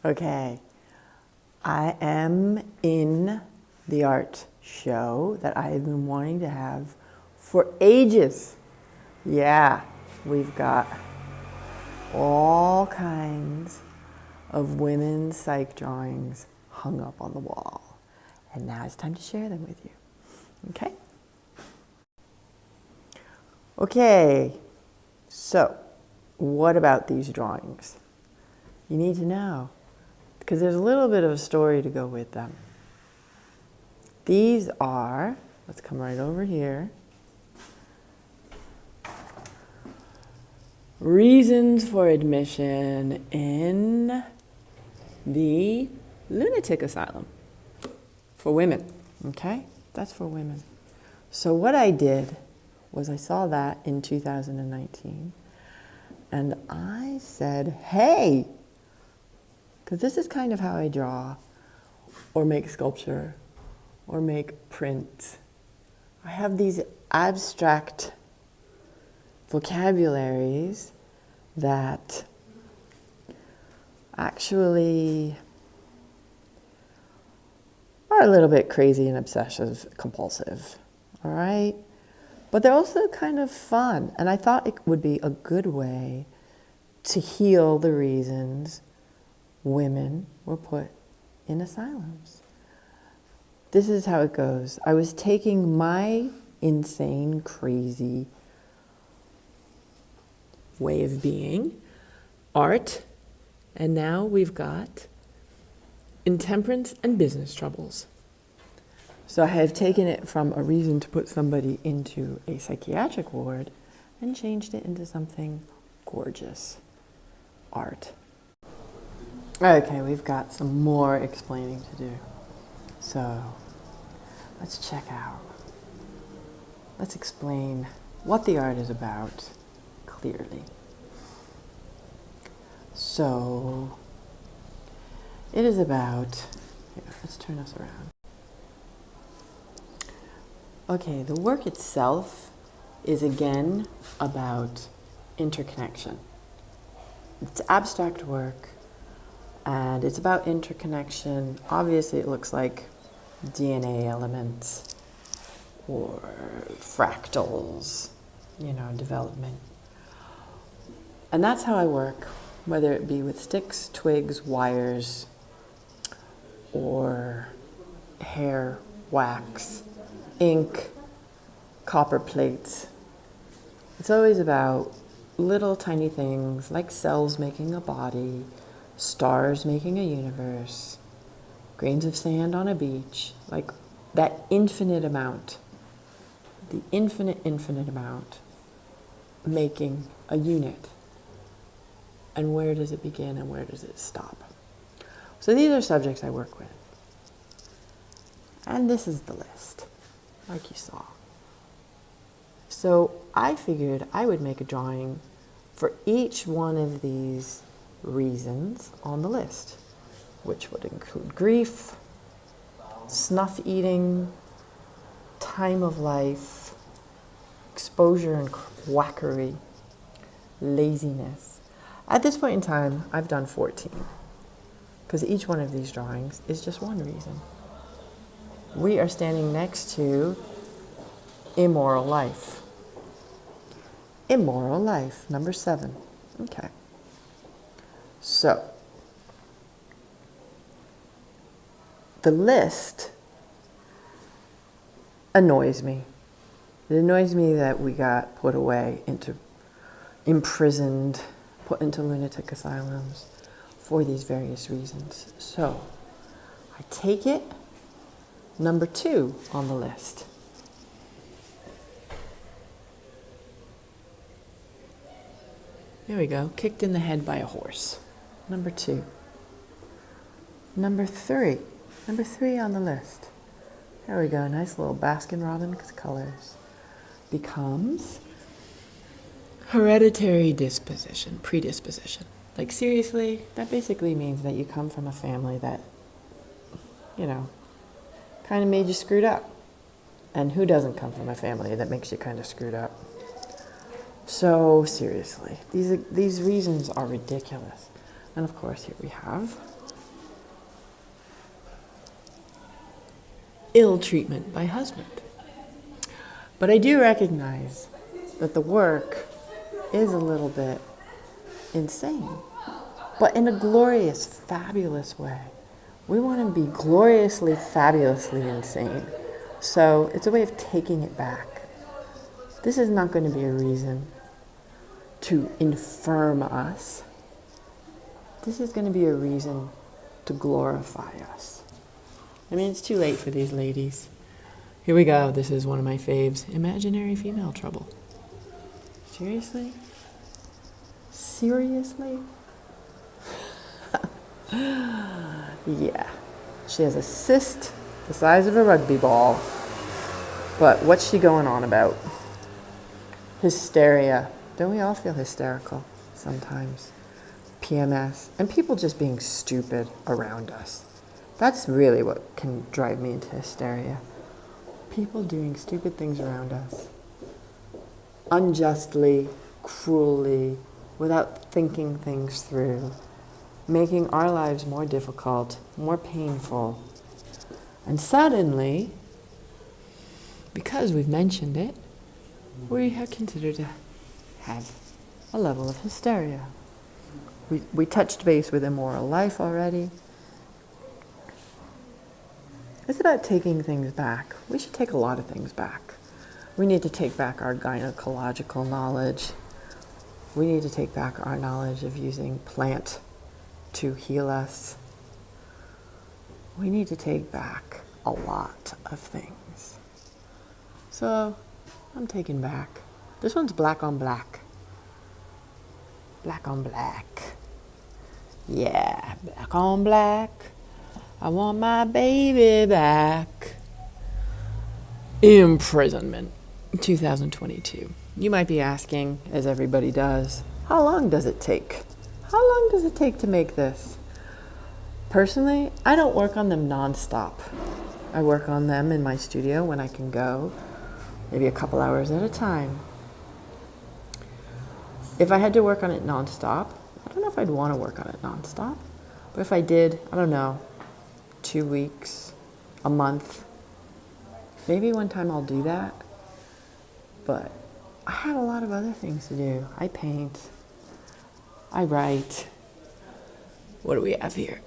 Okay, I am in the art show that I have been wanting to have for ages. Yeah, we've got all kinds of women's psych drawings hung up on the wall. And now it's time to share them with you. Okay? Okay, so what about these drawings? You need to know, because there's a little bit of a story to go with them. These are, let's come right over here, reasons for admission in the lunatic asylum for women. Okay, that's for women. So what I did was I saw that in 2019 and I said, hey, because this is kind of how I draw or make sculpture or make print. I have these abstract vocabularies that actually are a little bit crazy and obsessive compulsive, all right? But they're also kind of fun, and I thought it would be a good way to heal the reasons women were put in asylums. This is how it goes. I was taking my insane, crazy way of being, art, and now we've got intemperance and business troubles. So I have taken it from a reason to put somebody into a psychiatric ward and changed it into something gorgeous. Art. Okay, we've got some more explaining to do. So let's check out. Let's explain what the art is about clearly. So it is about, here, let's turn us around. Okay, the work itself is again about interconnection. It's abstract work and it's about interconnection. Obviously it looks like DNA elements or fractals, development. And that's how I work, whether it be with sticks, twigs, wires, or hair, wax, ink, copper plates. It's always about little tiny things like cells making a body, stars making a universe, grains of sand on a beach, like that infinite amount, the infinite amount making a unit. And where does it begin and where does it stop? So these are subjects I work with. And this is the list, like you saw. So I figured I would make a drawing for each one of these reasons on the list, which would include grief, snuff eating, time of life, exposure and quackery, laziness. At this point in time, I've done 14, because each one of these drawings is just one reason. We are standing next to immoral life. Immoral life, number 7. Okay. So, the list annoys me. It annoys me that we got put away, imprisoned, put into lunatic asylums for these various reasons. So, I take it number 2 on the list. There we go, kicked in the head by a horse. Number 2. Number 3 on the list. There we go, nice little Baskin Robbins colors. Becomes hereditary predisposition. Like seriously, that basically means that you come from a family that, kind of made you screwed up. And who doesn't come from a family that makes you kind of screwed up? So seriously, these reasons are ridiculous. And of course, here we have ill treatment by husband. But I do recognize that the work is a little bit insane, but in a glorious, fabulous way. We want to be gloriously, fabulously insane. So it's a way of taking it back. This is not going to be a reason to infirm us. This is going to be a reason to glorify us. I mean, it's too late for these ladies. Here we go. This is one of my faves. Imaginary female trouble. Seriously? Seriously? Yeah. She has a cyst the size of a rugby ball. But what's she going on about? Hysteria. Don't we all feel hysterical sometimes? PMS. And people just being stupid around us. That's really what can drive me into hysteria. People doing stupid things around us. Unjustly, cruelly, without thinking things through. Making our lives more difficult, more painful. And suddenly, because we've mentioned it, we are considered to have a level of hysteria. We touched base with immoral life already. It's about taking things back. We should take a lot of things back. We need to take back our gynecological knowledge. We need to take back our knowledge of using plant to heal us. We need to take back a lot of things. So, I'm taking back. This one's black on black. Black on black. Yeah, black on black. I want my baby back. Imprisonment, 2022. You might be asking, as everybody does, how long does it take? How long does it take to make this? Personally, I don't work on them nonstop. I work on them in my studio when I can go, maybe a couple hours at a time. If I had to work on it nonstop, I don't know if I'd want to work on it nonstop, but if I did, I don't know, 2 weeks, a month, maybe one time I'll do that. But I have a lot of other things to do. I paint. I write. What do we have here?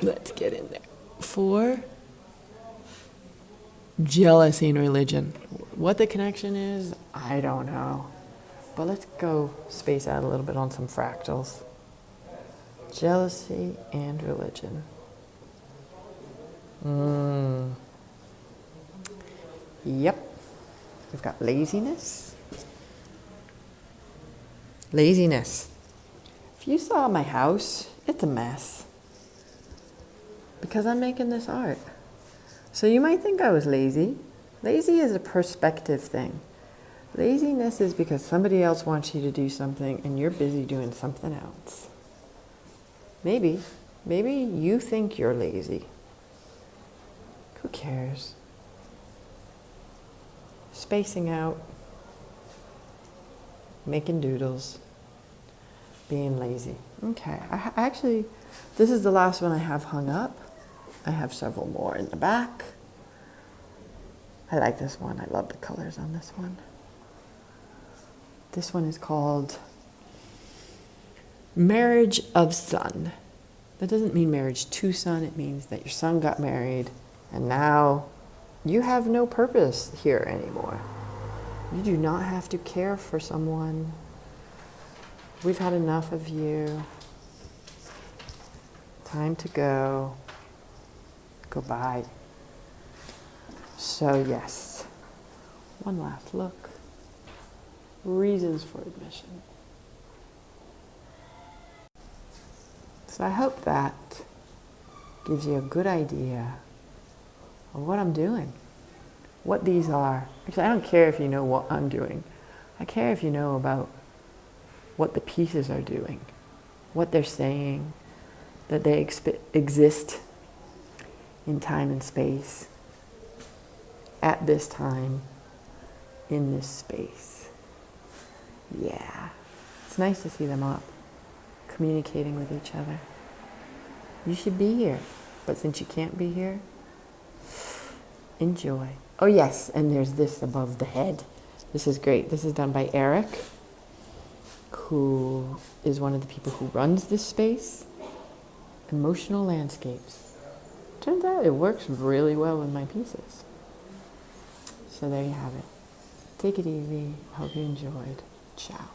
Let's get in there. 4, jealousy and religion. What the connection is, I don't know. But let's go space out a little bit on some fractals. Jealousy and religion. Yep. We've got laziness. Laziness. If you saw my house, it's a mess. Because I'm making this art. So you might think I was lazy. Lazy is a perspective thing. Laziness is because somebody else wants you to do something and you're busy doing something else. Maybe you think you're lazy. Who cares? Spacing out, making doodles, being lazy. Okay, actually, this is the last one I have hung up. I have several more in the back. I like this one. I love the colors on this one. This one is called Marriage of Son. That doesn't mean marriage to son. It means that your son got married and now you have no purpose here anymore. You do not have to care for someone. We've had enough of you. Time to go. Goodbye. So yes, one last look. Reasons for admission. So I hope that gives you a good idea of what I'm doing, what these are. Actually, I don't care if you know what I'm doing. I care if you know about what the pieces are doing, what they're saying, that they exist in time and space, at this time, in this space. Yeah, it's nice to see them up, communicating with each other. You should be here, but since you can't be here, Enjoy. Oh yes, and there's this above the head. This is great. This is done by Eric, who is one of the people who runs this space. Emotional landscapes. Turns out it works really well with my pieces. So there you have it. Take it easy. Hope you enjoyed. Ciao.